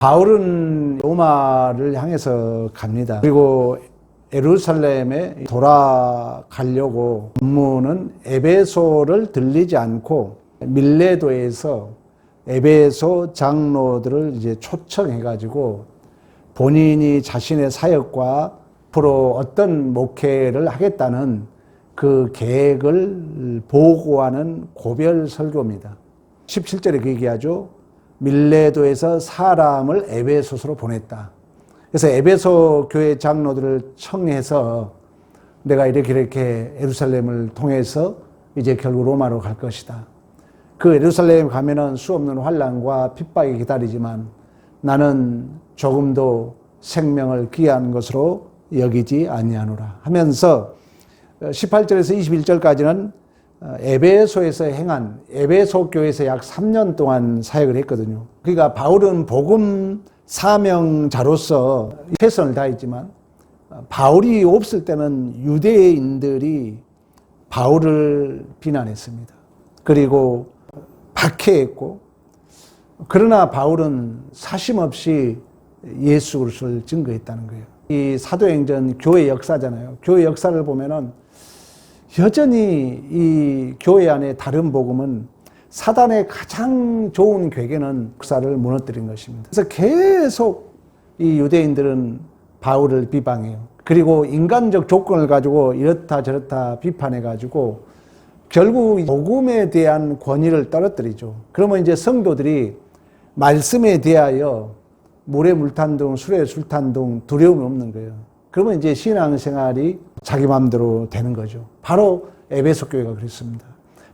바울은 로마를 향해서 갑니다. 그리고 예루살렘에 돌아가려고 업무는 에베소를 들리지 않고 밀레도에서 에베소 장로들을 이제 초청해가지고 본인이 자신의 사역과 앞으로 어떤 목회를 하겠다는 그 계획을 보고하는 고별 설교입니다. 17절에 그 얘기하죠. 밀레도에서 사람을 에베소서로 보냈다. 그래서 에베소 교회 장로들을 청해서 내가 이렇게 예루살렘을 통해서 이제 결국 로마로 갈 것이다. 그 예루살렘에 가면은 수없는 환난과 핍박이 기다리지만 나는 조금도 생명을 귀한 것으로 여기지 아니하노라 하면서 18절에서 21절까지는 에베소에서 행한 에베소 교회에서 약 3년 동안 사역을 했거든요. 그러니까 바울은 복음 사명자로서 최선을 다했지만 바울이 없을 때는 유대인들이 바울을 비난했습니다. 그리고 박해했고, 그러나 바울은 사심없이 예수 그리스도를 증거했다는 거예요. 이 사도행전 교회 역사잖아요. 교회 역사를 보면은 여전히 이 교회 안에 다른 복음은 사단의 가장 좋은 괴계는 역사를 무너뜨린 것입니다. 그래서 계속 이 유대인들은 바울을 비방해요. 그리고 인간적 조건을 가지고 이렇다 저렇다 비판해가지고 결국 복음에 대한 권위를 떨어뜨리죠. 그러면 이제 성도들이 말씀에 대하여 물에 물 탄 둥, 술에 술 탄 둥 두려움이 없는 거예요. 그러면 이제 신앙생활이 자기 마음대로 되는 거죠. 바로 에베소 교회가 그랬습니다.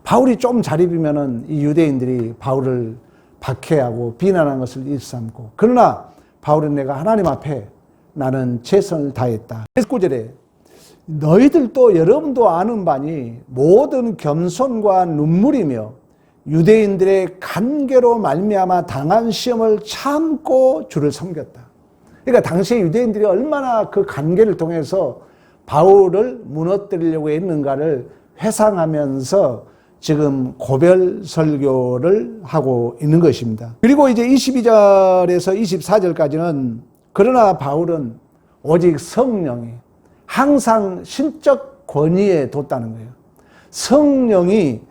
바울이 좀 자립이면은 이 유대인들이 바울을 박해하고 비난하는 것을 일삼고, 그러나 바울은 내가 하나님 앞에 나는 최선을 다했다. 19절에 너희들도 여러분도 아는 바니 모든 겸손과 눈물이며 유대인들의 간계로 말미암아 당한 시험을 참고 주를 섬겼다. 그러니까 당시에 유대인들이 얼마나 그 간계를 통해서 바울을 무너뜨리려고 했는가를 회상하면서 지금 고별 설교를 하고 있는 것입니다. 그리고 이제 22절에서 24절까지는 그러나 바울은 오직 성령이 항상 신적 권위에 뒀다는 거예요. 성령의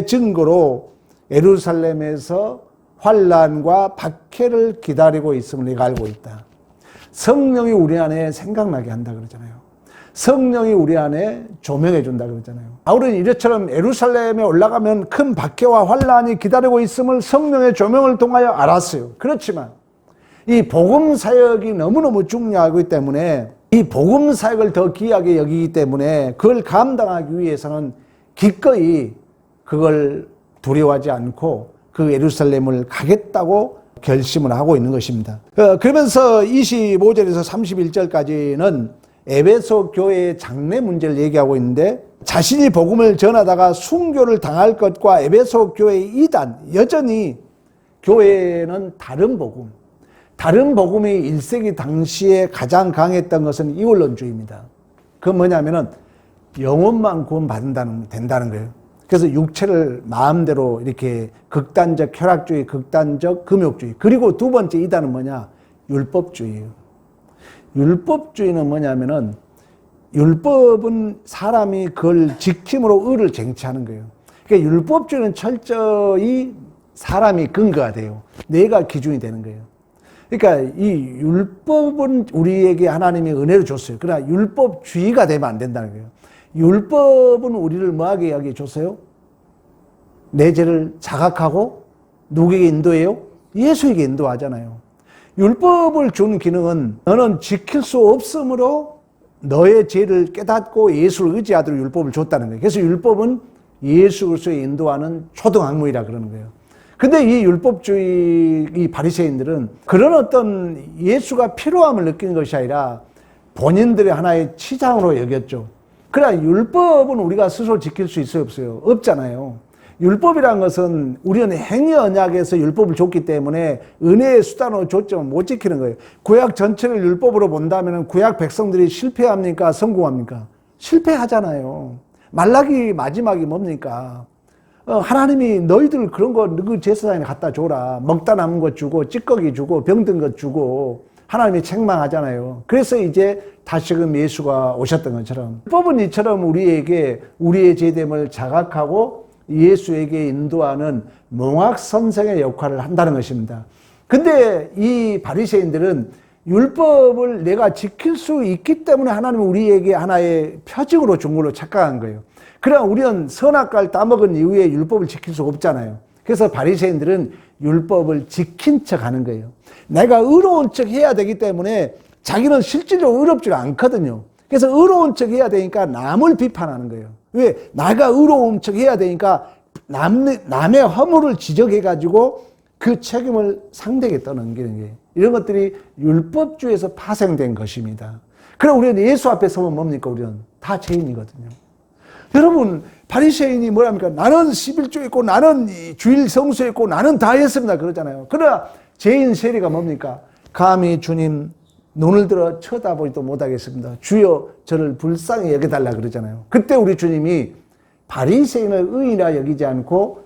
증거로 예루살렘에서 환난과 박해를 기다리고 있음을 내가 알고 있다. 성령이 우리 안에 생각나게 한다 그러잖아요. 성령이 우리 안에 조명해 준다 그러잖아요. 바울은 이처럼 예루살렘에 올라가면 큰 박해와 환난이 기다리고 있음을 성령의 조명을 통하여 알았어요. 그렇지만 이 복음 사역이 너무너무 중요하기 때문에, 이 복음 사역을 더 귀하게 여기기 때문에 그걸 감당하기 위해서는 기꺼이 그걸 두려워하지 않고 그 예루살렘을 가겠다고 결심을 하고 있는 것입니다. 그러면서 25절에서 31절까지는 에베소 교회의 장래 문제를 얘기하고 있는데, 자신이 복음을 전하다가 순교를 당할 것과 에베소 교회의 이단, 여전히 교회는 다른 복음이 1세기 당시에 가장 강했던 것은 이원론주의입니다. 그건 뭐냐면은 영혼만 된다는 거예요. 그래서 육체를 마음대로 이렇게 극단적 쾌락주의, 극단적 금욕주의. 그리고 두 번째 이단은 뭐냐? 율법주의예요. 율법주의는 뭐냐면은 율법은 사람이 그걸 지킴으로 의를 쟁취하는 거예요. 그러니까 율법주의는 철저히 사람이 근거가 돼요. 내가 기준이 되는 거예요. 그러니까 이 율법은 우리에게 하나님이 은혜로 줬어요. 그러나 율법주의가 되면 안 된다는 거예요. 율법은 우리를 뭐하게 하게 줬어요? 내 죄를 자각하고 누구에게 인도해요? 예수에게 인도하잖아요. 율법을 준 기능은 너는 지킬 수 없으므로 너의 죄를 깨닫고 예수를 의지하도록 율법을 줬다는 거예요. 그래서 율법은 예수 그리스도에 인도하는 초등학문이라 그러는 거예요. 근데 이 율법주의 이 바리새인들은 그런 어떤 예수가 필요함을 느끼는 것이 아니라 본인들의 하나의 치장으로 여겼죠. 그러나 율법은 우리가 스스로 지킬 수 있어요, 없어요? 없잖아요. 율법이란 것은 우리는 행위 언약에서 율법을 줬기 때문에 은혜의 수단으로 줬지만 못 지키는 거예요. 구약 전체를 율법으로 본다면 구약 백성들이 실패합니까? 성공합니까? 실패하잖아요. 말라기 마지막이 뭡니까? 하나님이 너희들 그런 거 그 제사장에 갖다 줘라. 먹다 남은 것 주고 찌꺼기 주고 병든 것 주고 하나님이 책망하잖아요. 그래서 이제 다시금 예수가 오셨던 것처럼 율법은 이처럼 우리에게 우리의 죄됨을 자각하고 예수에게 인도하는 몽학 선생의 역할을 한다는 것입니다. 근데 이 바리새인들은 율법을 내가 지킬 수 있기 때문에 하나님은 우리에게 하나의 표징으로 준 걸로 착각한 거예요. 그러나 우리는 선악과를 따먹은 이후에 율법을 지킬 수 없잖아요. 그래서 바리새인들은 율법을 지킨 척 하는 거예요. 내가 의로운 척 해야 되기 때문에 자기는 실질적으로 의롭지가 않거든요. 그래서 의로운 척 해야 되니까 남을 비판하는 거예요. 왜? 내가 의로운 척 해야 되니까 남의 허물을 지적해가지고 그 책임을 상대에게 떠넘기는 거예요. 이런 것들이 율법주의에서 파생된 것입니다. 그럼 우리는 예수 앞에 서면 뭡니까? 우리는 다 죄인이거든요. 여러분, 바리새인이 뭐랍니까? 나는 11조 있고 나는 주일 성수 있고 나는 다 했습니다. 그러잖아요. 그러나 죄인 세리가 뭡니까? 감히 주님 눈을 들어 쳐다보지도 못하겠습니다. 주여 저를 불쌍히 여겨달라 그러잖아요. 그때 우리 주님이 바리새인을 의인이라 여기지 않고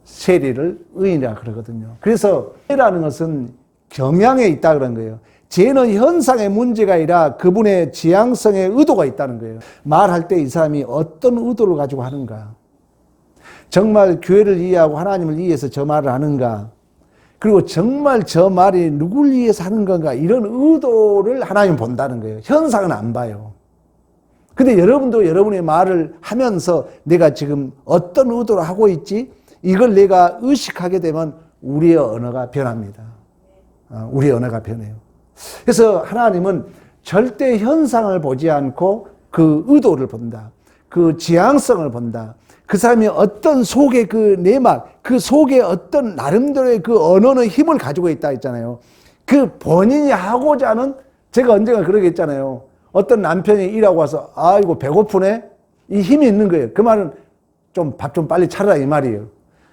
세리를 의인이라 그러거든요. 그래서 죄라는 것은 경향에 있다 그런 거예요. 죄는 현상의 문제가 아니라 그분의 지향성의 의도가 있다는 거예요. 말할 때 이 사람이 어떤 의도를 가지고 하는가? 정말 교회를 이해하고 하나님을 이해해서 저 말을 하는가? 그리고 정말 저 말이 누굴 위해서 하는 건가? 이런 의도를 하나님 본다는 거예요. 현상은 안 봐요. 근데 여러분도 여러분의 말을 하면서 내가 지금 어떤 의도로 하고 있지? 이걸 내가 의식하게 되면 우리의 언어가 변합니다. 우리의 언어가 변해요. 그래서 하나님은 절대 현상을 보지 않고 그 의도를 본다. 그 지향성을 본다. 그 사람이 어떤 속에 그 내막, 그 속에 어떤 나름대로의 그 언어의 힘을 가지고 있다 했잖아요. 그 본인이 하고자 하는, 제가 언젠가 그러겠잖아요. 어떤 남편이 일하고 와서 아이고 배고프네? 이 힘이 있는 거예요. 그 말은 좀 밥 좀 빨리 차려라 이 말이에요.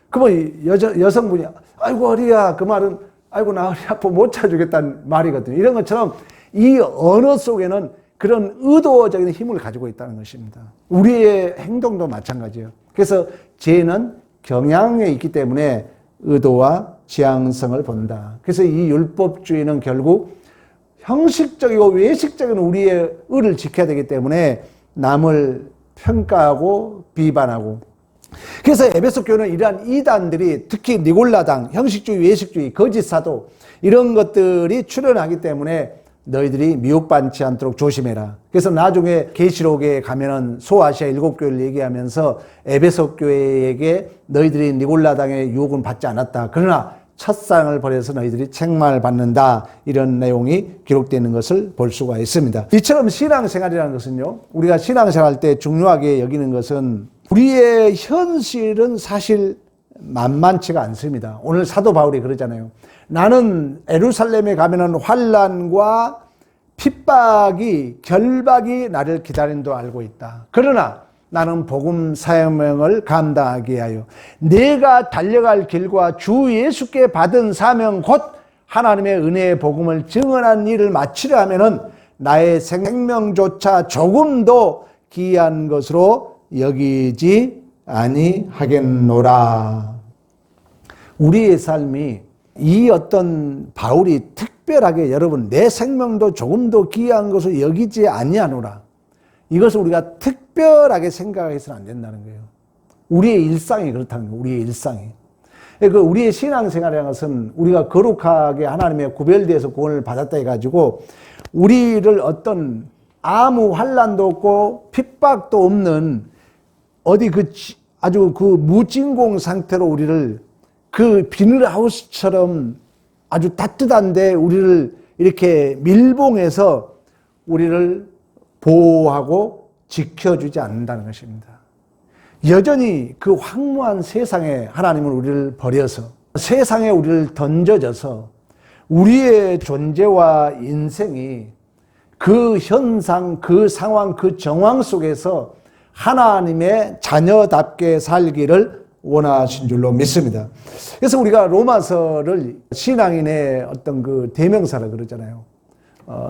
그러면 여성분이 아이고 허리야, 그 말은 아이고 나 허리 아파 못 차주겠다는 말이거든요. 이런 것처럼 이 언어 속에는 그런 의도적인 힘을 가지고 있다는 것입니다. 우리의 행동도 마찬가지예요. 그래서 죄는 경향에 있기 때문에 의도와 지향성을 본다. 그래서 이 율법주의는 결국 형식적이고 외식적인 우리의 의를 지켜야 되기 때문에 남을 평가하고 비판하고, 그래서 에베소 교회는 이러한 이단들이 특히 니골라당, 형식주의, 외식주의, 거짓 사도 이런 것들이 출현하기 때문에 너희들이 미혹받지 않도록 조심해라. 그래서 나중에 계시록에 가면은 소아시아 7교회를 얘기하면서 에베소 교회에게 너희들이 니골라당의 유혹은 받지 않았다. 그러나 첫상을 버려서 너희들이 책망을 받는다. 이런 내용이 기록되는 것을 볼 수가 있습니다. 이처럼 신앙생활이라는 것은요, 우리가 신앙생활 때 중요하게 여기는 것은 우리의 현실은 사실 만만치가 않습니다. 오늘 사도 바울이 그러잖아요. 나는 예루살렘에 가면은 환난과 핍박이, 결박이 나를 기다린도 알고 있다. 그러나 나는 복음 사명을 감당하게 하여 내가 달려갈 길과 주 예수께 받은 사명 곧 하나님의 은혜의 복음을 증언한 일을 마치려 하면은 나의 생명조차 조금도 귀한 것으로 여기지 아니하겠노라. 우리의 삶이 이 어떤 바울이 특별하게 여러분 내 생명도 조금도 귀한 것을 여기지 아니하노라. 이것을 우리가 특별하게 생각해서는 안 된다는 거예요. 우리의 일상이 그렇다는 거예요. 우리의 일상이. 우리의 신앙생활이라는 것은 우리가 거룩하게 하나님의 구별되어서 구원을 받았다 해가지고 우리를 어떤 아무 환난도 없고 핍박도 없는 어디 아주 그 무진공 상태로 우리를 그 비닐하우스처럼 아주 따뜻한데 우리를 이렇게 밀봉해서 우리를 보호하고 지켜주지 않는다는 것입니다. 여전히 그 황무한 세상에 하나님은 우리를 버려서 세상에 우리를 던져져서 우리의 존재와 인생이 그 현상, 그 상황, 그 정황 속에서 하나님의 자녀답게 살기를 원하신 줄로 믿습니다. 그래서 우리가 로마서를 신앙인의 어떤 그 대명사라 그러잖아요.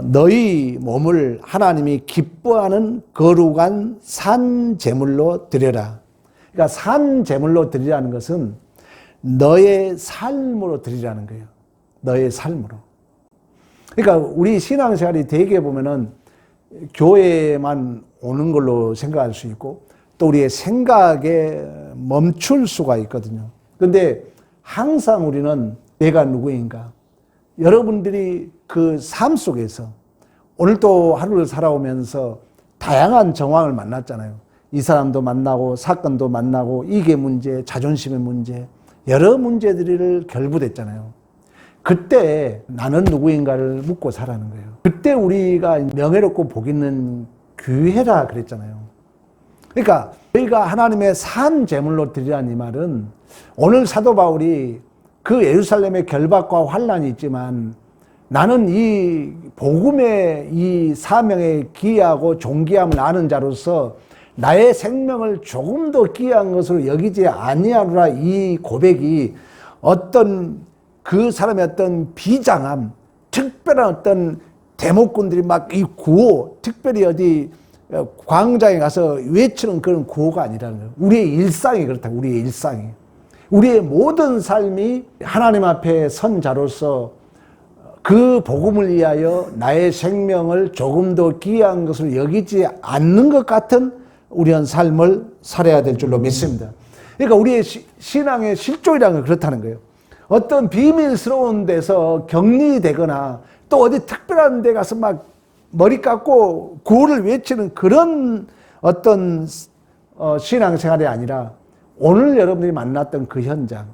너희 몸을 하나님이 기뻐하는 거룩한 산 제물로 드려라. 그러니까 산 제물로 드리라는 것은 너의 삶으로 드리라는 거예요. 너의 삶으로. 그러니까 우리 신앙생활이 대개 보면은 교회만 오는 걸로 생각할 수 있고 또 우리의 생각에 멈출 수가 있거든요. 그런데 항상 우리는 내가 누구인가? 여러분들이 그 삶 속에서 오늘 또 하루를 살아오면서 다양한 정황을 만났잖아요. 이 사람도 만나고 사건도 만나고 이게 문제, 자존심의 문제, 여러 문제들을 결부됐잖아요. 그때 나는 누구인가를 묻고 살아는 거예요. 그때 우리가 명예롭고 복 있는 교회라 그랬잖아요. 그러니까 저희가 하나님의 산 제물로 드리라는 이 말은 오늘 사도 바울이 그 예루살렘의 결박과 환란이 있지만 나는 이 복음의 이 사명에 기이하고 존귀함을 아는 자로서 나의 생명을 조금 더 귀한 것으로 여기지 아니하노라. 이 고백이 어떤 그 사람의 어떤 비장함, 특별한 어떤 대목꾼들이 막 이 구호, 특별히 어디 광장에 가서 외치는 그런 구호가 아니라는 거예요. 우리의 일상이 그렇다고, 우리의 일상이. 우리의 모든 삶이 하나님 앞에 선 자로서 그 복음을 위하여 나의 생명을 조금 더 귀한 것을 여기지 않는 것 같은 우리의 삶을 살아야 될 줄로 믿습니다. 그러니까 우리의 신앙의 실존이라는 건 그렇다는 거예요. 어떤 비밀스러운 데서 격리되거나 또 어디 특별한 데 가서 막 머리 깎고 구호를 외치는 그런 어떤 신앙생활이 아니라 오늘 여러분들이 만났던 그 현장,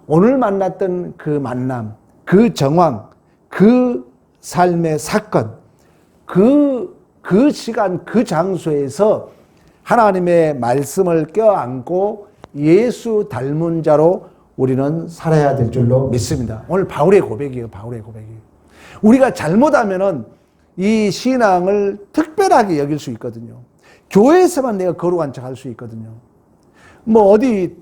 오늘 만났던 그 만남, 그 정황, 그 삶의 사건, 그 시간, 그 장소에서 하나님의 말씀을 껴안고 예수 닮은 자로 우리는 살아야 될 줄로 믿습니다. 오늘 바울의 고백이에요. 바울의 고백이에요. 우리가 잘못하면은 이 신앙을 특별하게 여길 수 있거든요. 교회에서만 내가 거룩한 척 할 수 있거든요. 뭐 어디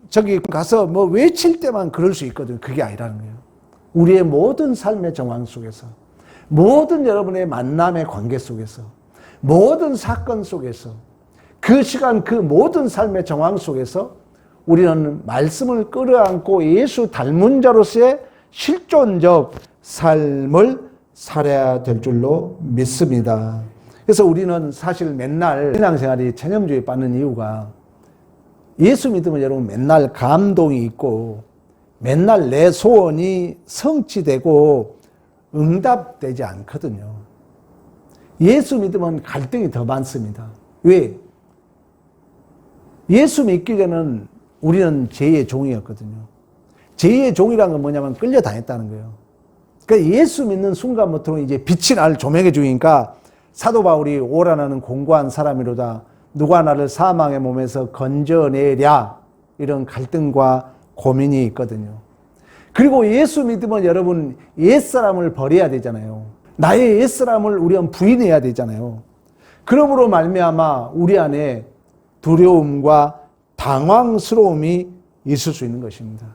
저기 가서 뭐 외칠 때만 그럴 수 있거든요. 그게 아니라는 거예요. 우리의 모든 삶의 정황 속에서, 모든 여러분의 만남의 관계 속에서, 모든 사건 속에서, 그 시간 그 모든 삶의 정황 속에서 우리는 말씀을 끌어안고 예수 닮은 자로서의 실존적 삶을 살아야 될 줄로 믿습니다. 그래서 우리는 사실 맨날 신앙생활이 체념주의 받는 이유가 예수 믿으면 여러분 맨날 감동이 있고 맨날 내 소원이 성취되고 응답되지 않거든요. 예수 믿으면 갈등이 더 많습니다. 왜? 예수 믿기 전에는 우리는 죄의 종이었거든요. 죄의 종이라는 건 뭐냐면 끌려다녔다는 거예요. 그러니까 예수 믿는 순간부터 이제 빛이 나를 조명해 주니까 사도 바울이 오라 나는 공고한 사람이로다. 누가 나를 사망의 몸에서 건져내랴. 이런 갈등과 고민이 있거든요. 그리고 예수 믿으면 여러분 옛사람을 버려야 되잖아요. 나의 옛사람을 우리는 부인해야 되잖아요. 그러므로 말미암아 우리 안에 두려움과 당황스러움이 있을 수 있는 것입니다.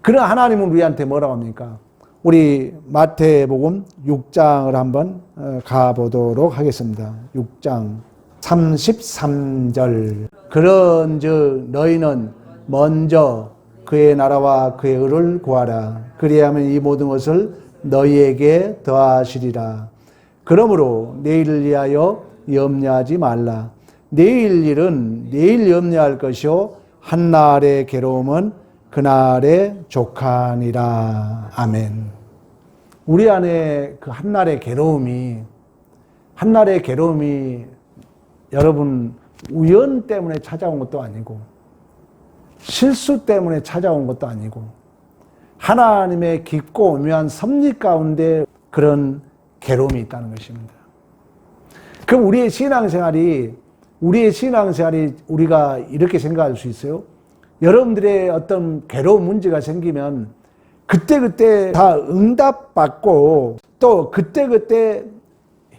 그러나 하나님은 우리한테 뭐라고 합니까? 우리 마태복음 6장을 한번 가보도록 하겠습니다. 6장 33절. 그런즉 너희는 먼저 그의 나라와 그의 의를 구하라. 그리하면 이 모든 것을 너희에게 더하시리라. 그러므로 내일을 위하여 염려하지 말라. 내일 일은 내일 염려할 것이요 한날의 괴로움은 그날의 족하니라. 아멘. 우리 안에 그 한날의 괴로움이 여러분 우연 때문에 찾아온 것도 아니고 실수 때문에 찾아온 것도 아니고 하나님의 깊고 오묘한 섭리 가운데 그런 괴로움이 있다는 것입니다. 그럼 우리의 신앙생활이 우리가 이렇게 생각할 수 있어요. 여러분들의 어떤 괴로운 문제가 생기면 그때그때 다 응답받고 또 그때그때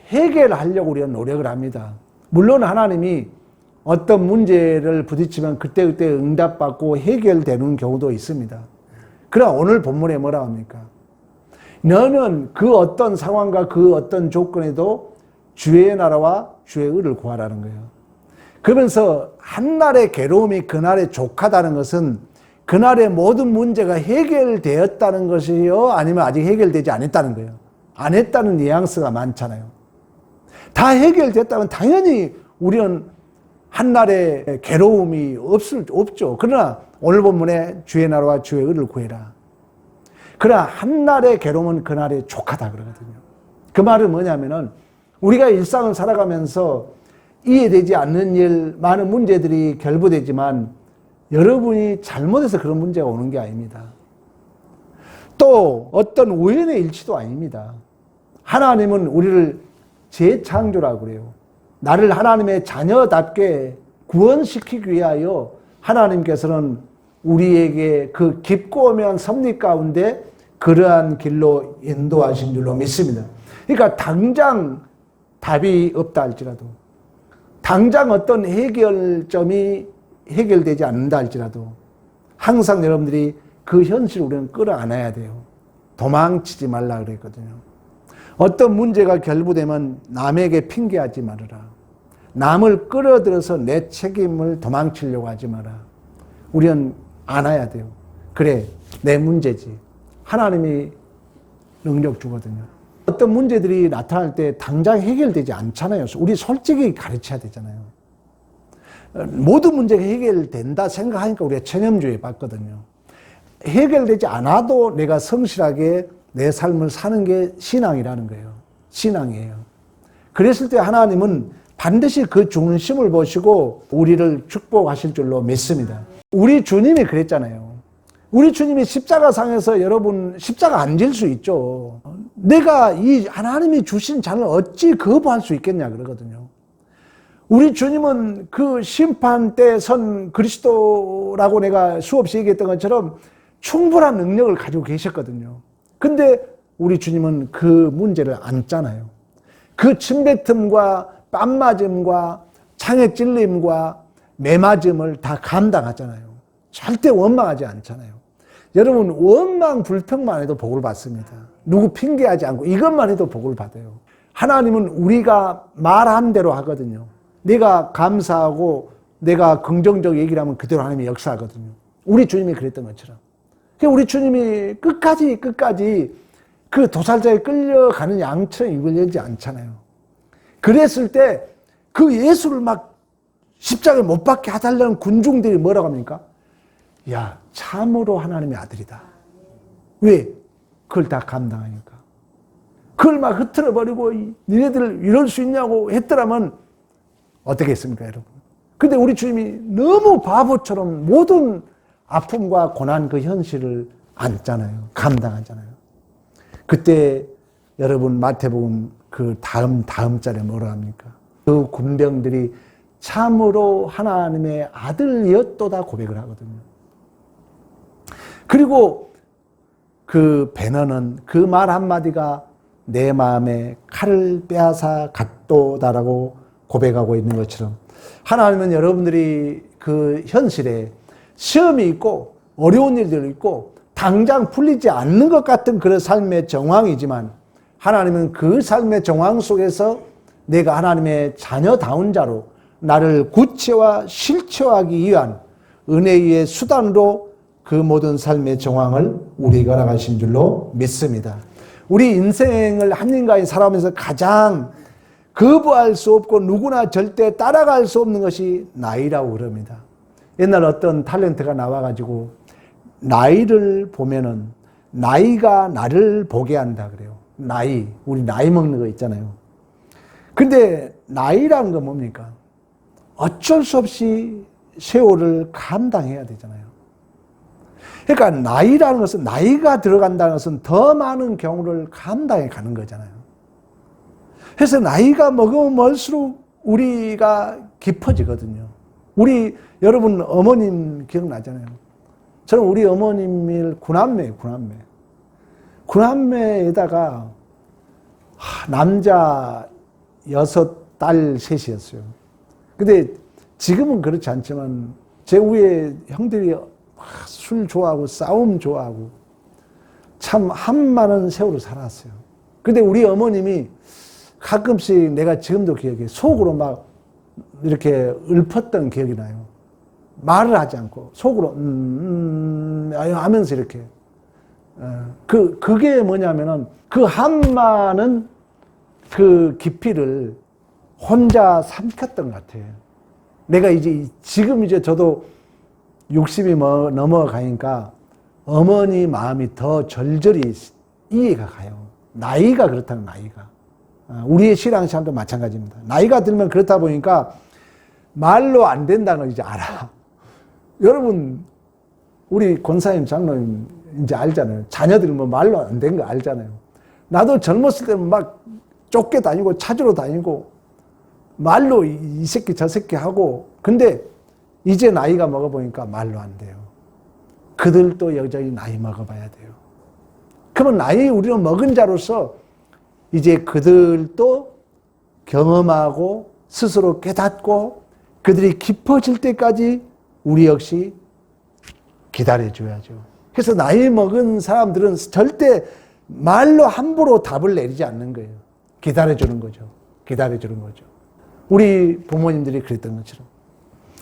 해결하려고 우리가 노력을 합니다. 물론 하나님이 어떤 문제를 부딪히면 그때그때 응답받고 해결되는 경우도 있습니다. 그러나 오늘 본문에 뭐라고 합니까? 너는 그 어떤 상황과 그 어떤 조건에도 주의 나라와 주의 의를 구하라는 거예요. 그러면서 한날의 괴로움이 그날의 족하다는 것은 그날의 모든 문제가 해결되었다는 것이요, 아니면 아직 해결되지 않았다는 거예요. 안 했다는 뉘앙스가 많잖아요. 다 해결됐다면 당연히 우리는 한날의 괴로움이 없죠. 그러나 오늘 본문에 주의 나라와 주의 의를 구해라. 그러나 한날의 괴로움은 그날의 족하다 그러거든요. 그 말은 뭐냐면은 우리가 일상을 살아가면서 이해되지 않는 일, 많은 문제들이 결부되지만 여러분이 잘못해서 그런 문제가 오는 게 아닙니다. 또 어떤 우연의 일치도 아닙니다. 하나님은 우리를 재창조라고 그래요. 나를 하나님의 자녀답게 구원시키기 위하여 하나님께서는 우리에게 그 깊고 오묘한 섭리 가운데 그러한 길로 인도하신 줄로 믿습니다. 그러니까 당장 답이 없다 할지라도, 당장 어떤 해결점이 해결되지 않는다 할지라도 항상 여러분들이 그 현실을 우리는 끌어안아야 돼요. 도망치지 말라 그랬거든요. 어떤 문제가 결부되면 남에게 핑계하지 말아라. 남을 끌어들여서 내 책임을 도망치려고 하지 마라. 우리는 안아야 돼요. 그래, 내 문제지. 하나님이 능력 주거든요. 어떤 문제들이 나타날 때 당장 해결되지 않잖아요. 우리 솔직히 가르쳐야 되잖아요. 모든 문제가 해결된다 생각하니까 우리가 체념주의에 봤거든요. 해결되지 않아도 내가 성실하게 내 삶을 사는 게 신앙이라는 거예요. 신앙이에요. 그랬을 때 하나님은 반드시 그 중심을 보시고 우리를 축복하실 줄로 믿습니다. 우리 주님이 그랬잖아요. 우리 주님이 십자가상에서 여러분 십자가 안 질 수 있죠. 내가 이 하나님이 주신 잔을 어찌 거부할 수 있겠냐 그러거든요. 우리 주님은 그 심판 때 선 그리스도라고 내가 수없이 얘기했던 것처럼 충분한 능력을 가지고 계셨거든요. 근데 우리 주님은 그 문제를 안잖아요. 그 침뱉음과 뺨맞음과 창에 찔림과 매맞음을 다 감당하잖아요. 절대 원망하지 않잖아요. 여러분, 원망 불평만 해도 복을 받습니다. 누구 핑계하지 않고 이것만 해도 복을 받아요. 하나님은 우리가 말한 대로 하거든요. 내가 감사하고 내가 긍정적 얘기를 하면 그대로 하나님이 역사하거든요. 우리 주님이 그랬던 것처럼. 우리 주님이 끝까지 그 도살자에 끌려가는 양처럼 입을 열지 않잖아요. 그랬을 때 그 예수를 막 십자가에 못 박게 해달라는 군중들이 뭐라고 합니까? 야, 참으로 하나님의 아들이다. 왜? 그걸 다 감당하니까. 그걸 막 흐트러버리고 니네들 이럴 수 있냐고 했더라면 어떻게 했습니까, 여러분? 근데 우리 주님이 너무 바보처럼 모든 아픔과 고난 그 현실을 안잖아요. 감당하잖아요. 그때 여러분 마태복음 그 다음 절에 뭐라 합니까? 그 군병들이 참으로 하나님의 아들이었도다 고백을 하거든요. 그리고 그 배너는 그 말 한마디가 내 마음에 칼을 빼앗아 갔도다라고 고백하고 있는 것처럼 하나님은 여러분들이 그 현실에 시험이 있고 어려운 일들이 있고 당장 풀리지 않는 것 같은 그런 삶의 정황이지만 하나님은 그 삶의 정황 속에서 내가 하나님의 자녀다운 자로 나를 구체화 실체화하기 위한 은혜의 수단으로 그 모든 삶의 정황을 우리에게 허락하신 줄로 믿습니다. 우리 인생을 한 인간이 살아가면서 가장 거부할 수 없고 누구나 절대 따라갈 수 없는 것이 나이라고 그럽니다. 옛날 어떤 탤런트가 나와가지고 나이를 보면은 나이가 나를 보게 한다 그래요. 나이, 우리 나이 먹는 거 있잖아요. 근데 나이라는 건 뭡니까? 어쩔 수 없이 세월을 감당해야 되잖아요. 그러니까 나이라는 것은, 나이가 들어간다는 것은 더 많은 경우를 감당해 가는 거잖아요. 그래서 나이가 먹으면 먹을수록 우리가 깊어지거든요. 우리 여러분 어머님 기억나잖아요. 저는 우리 어머님을 구남매예요. 구남매에다가 남자 6, 딸 3이었어요. 근데 지금은 그렇지 않지만 제 위에 형들이 술 좋아하고 싸움 좋아하고 참 한많은 세월을 살았어요. 근데 우리 어머님이 가끔씩 내가 지금도 기억해. 속으로 막 이렇게 읊었던 기억이 나요. 말을 하지 않고 속으로 하면서 이렇게 그게 뭐냐면은 그 한마는 그 깊이를 혼자 삼켰던 것 같아요. 내가 지금 저도 60이 넘어가니까 어머니 마음이 더 절절히 이해가 가요. 나이가 그렇다는 나이가. 우리의 신앙생활도 마찬가지입니다. 나이가 들면 그렇다 보니까 말로 안 된다는 걸 이제 알아. 여러분, 우리 권사님, 장로님 이제 알잖아요. 자녀들이 뭐 말로 안 된 거 알잖아요. 나도 젊었을 때는 막 쫓겨 다니고 찾으러 다니고 말로 이 새끼 저 새끼 하고, 근데 이제 나이가 먹어보니까 말로 안 돼요. 그들도 여전히 나이 먹어봐야 돼요. 그러면 나이 우리는 먹은 자로서 이제 그들도 경험하고 스스로 깨닫고 그들이 깊어질 때까지 우리 역시 기다려줘야죠. 그래서 나이 먹은 사람들은 절대 말로 함부로 답을 내리지 않는 거예요. 기다려주는 거죠. 기다려주는 거죠. 우리 부모님들이 그랬던 것처럼.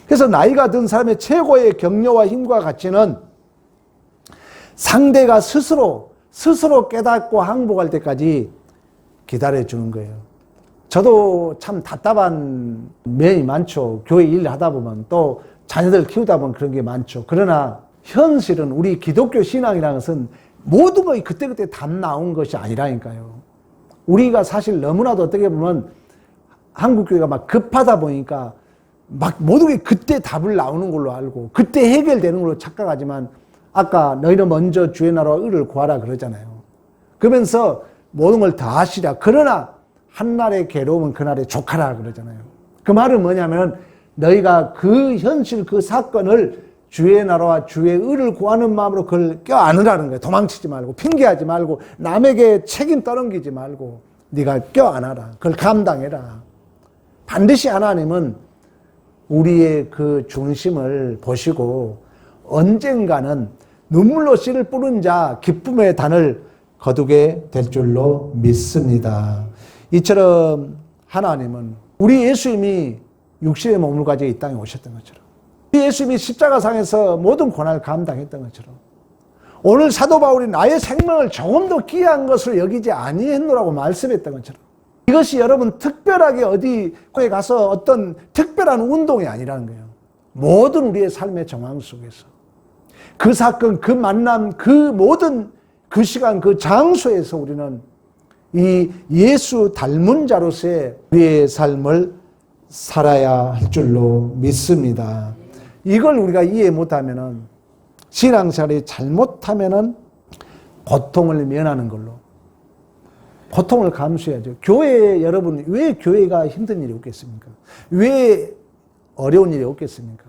그래서 나이가 든 사람의 최고의 격려와 힘과 가치는 상대가 스스로 깨닫고 항복할 때까지 기다려주는 거예요. 저도 참 답답한 면이 많죠. 교회 일 하다 보면 또 자녀들 키우다 보면 그런 게 많죠. 그러나 현실은 우리 기독교 신앙이라는 것은 모든 것이 그때그때 답 나온 것이 아니라니까요. 우리가 사실 너무나도 어떻게 보면 한국교회가 막 급하다 보니까 막 모든 게 그때 답을 나오는 걸로 알고 그때 해결되는 걸로 착각하지만 아까 너희는 먼저 주의 나라와 의를 구하라 그러잖아요. 그러면서 모든 걸 다 하시라. 그러나 한날의 괴로움은 그날의 족하라 그러잖아요. 그 말은 뭐냐면 너희가 그 현실 그 사건을 주의 나라와 주의 의를 구하는 마음으로 그걸 껴안으라는 거예요. 도망치지 말고 핑계하지 말고 남에게 책임 떠넘기지 말고 네가 껴안아라. 그걸 감당해라. 반드시 하나님은 우리의 그 중심을 보시고 언젠가는 눈물로 씨를 뿌린 자 기쁨의 단을 거두게 될 줄로 믿습니다. 이처럼 하나님은 우리 예수님이 육신의 몸을 가지고 이 땅에 오셨던 것처럼 우리 예수님이 십자가상에서 모든 고난을 감당했던 것처럼 오늘 사도 바울이 나의 생명을 조금도 귀한 것을 여기지 아니했노라고 말씀했던 것처럼 이것이 여러분 특별하게 어디에 가서 어떤 특별한 운동이 아니라는 거예요. 모든 우리의 삶의 정황 속에서 그 사건, 그 만남, 그 모든 그 시간, 그 장소에서 우리는 이 예수 닮은 자로서의 우리의 삶을 살아야 할 줄로 믿습니다. 이걸 우리가 이해 못하면은 신앙생활이 잘못하면은 고통을 면하는 걸로 고통을 감수해야죠. 교회 여러분 왜 교회가 힘든 일이 없겠습니까? 왜 어려운 일이 없겠습니까?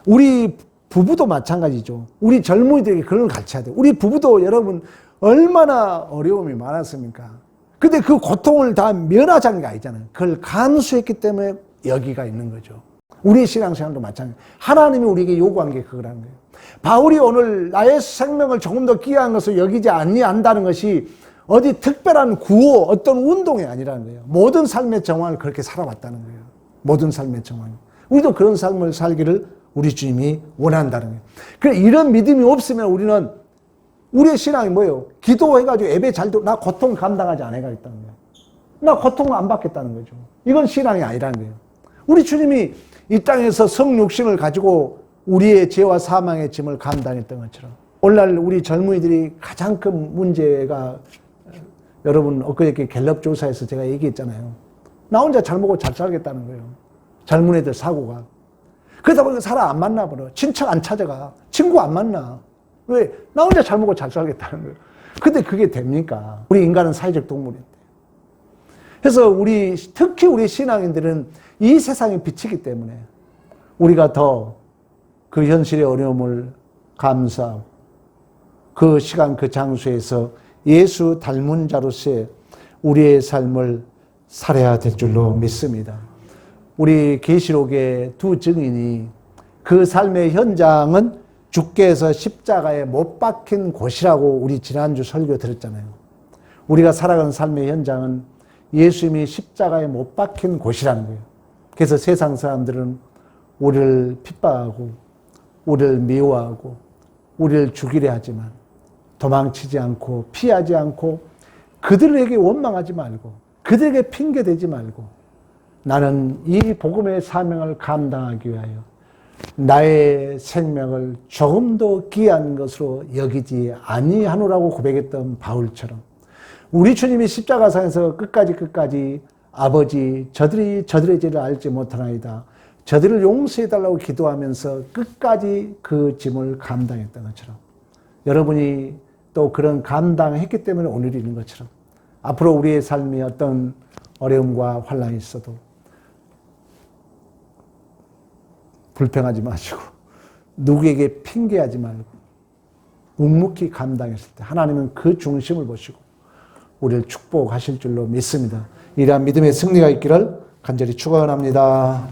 우리 부부도 마찬가지죠. 우리 젊은이들에게 그런 걸 가르쳐야 돼요. 우리 부부도 여러분 얼마나 어려움이 많았습니까? 근데 그 고통을 다 면하자는 게 아니잖아요. 그걸 감수했기 때문에 여기가 있는 거죠. 우리 신앙생활도 마찬가지예요. 하나님이 우리에게 요구한 게 그거라는 거예요. 바울이 오늘 나의 생명을 조금 더 귀한 것을 여기지 아니한다는 것이 어디 특별한 구호, 어떤 운동이 아니라는 거예요. 모든 삶의 정황을 그렇게 살아왔다는 거예요. 모든 삶의 정황. 우리도 그런 삶을 살기를 우리 주님이 원한다는 거예요. 그래 이런 믿음이 없으면 우리는 우리의 신앙이 뭐예요? 기도해가지고 예배 잘 듣고 나 고통 감당하지 않아야겠다는 거예요. 나 고통을 안 받겠다는 거죠. 이건 신앙이 아니라는 거예요. 우리 주님이 이 땅에서 성육신을 가지고 우리의 죄와 사망의 짐을 감당했던 것처럼 오늘날 우리 젊은이들이 가장 큰 문제가 여러분 엊그저께 갤럽 조사에서 제가 얘기했잖아요. 나 혼자 잘 먹고 잘 살겠다는 거예요. 젊은 애들 사고가. 그러다 보니까 사람 안 만나버려. 친척 안 찾아가. 친구 안 만나. 왜? 나 혼자 잘 먹고 잘 살겠다는 거예요. 근데 그게 됩니까? 우리 인간은 사회적 동물인데. 그래서 특히 우리 신앙인들은 이 세상에 비치기 때문에 우리가 더 그 현실의 어려움을 감수하고 그 시간 그 장소에서 예수 닮은 자로서의 우리의 삶을 살아야 될 줄로 믿습니다. 우리 계시록의 두 증인이 그 삶의 현장은 주께서 십자가에 못 박힌 곳이라고 우리 지난주 설교 들었잖아요. 우리가 살아가는 삶의 현장은 예수님이 십자가에 못 박힌 곳이라는 거예요. 그래서 세상 사람들은 우리를 핍박하고 우리를 미워하고 우리를 죽이려 하지만 도망치지 않고 피하지 않고 그들에게 원망하지 말고 그들에게 핑계대지 말고 나는 이 복음의 사명을 감당하기 위하여 나의 생명을 조금도 귀한 것으로 여기지 아니하노라고 고백했던 바울처럼 우리 주님이 십자가상에서 끝까지 아버지 저들이 저들의 죄를 알지 못하나이다. 저들을 용서해달라고 기도하면서 끝까지 그 짐을 감당했던 것처럼 여러분이 또 그런 감당했기 때문에 오늘이 있는 것처럼 앞으로 우리의 삶이 어떤 어려움과 환난이 있어도 불평하지 마시고 누구에게 핑계하지 말고 묵묵히 감당했을 때 하나님은 그 중심을 보시고 우리를 축복하실 줄로 믿습니다. 이러한 믿음의 승리가 있기를 간절히 축원합니다.